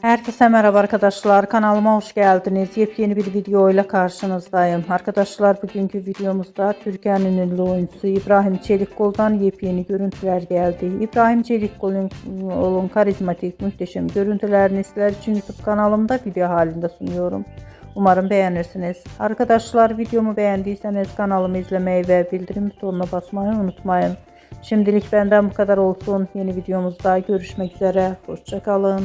Herkese merhaba arkadaşlar, kanalıma hoş geldiniz. Yepyeni bir video ile karşınızdayım. Arkadaşlar, bugünkü videomuzda Türkiye'nin ünlü oyuncusu İbrahim Çelikkol'dan yepyeni görüntüler geldi. İbrahim Çelikkol'un karizmatik, muhteşem görüntülerini sizler için YouTube kanalımda video halinde sunuyorum. Umarım beğenirsiniz. Arkadaşlar, videomu beğendiyseniz kanalımı izlemeyi ve bildirim butonuna basmayı unutmayın. Şimdilik benden bu kadar olsun. Yeni videomuzda görüşmek üzere. Hoşça kalın.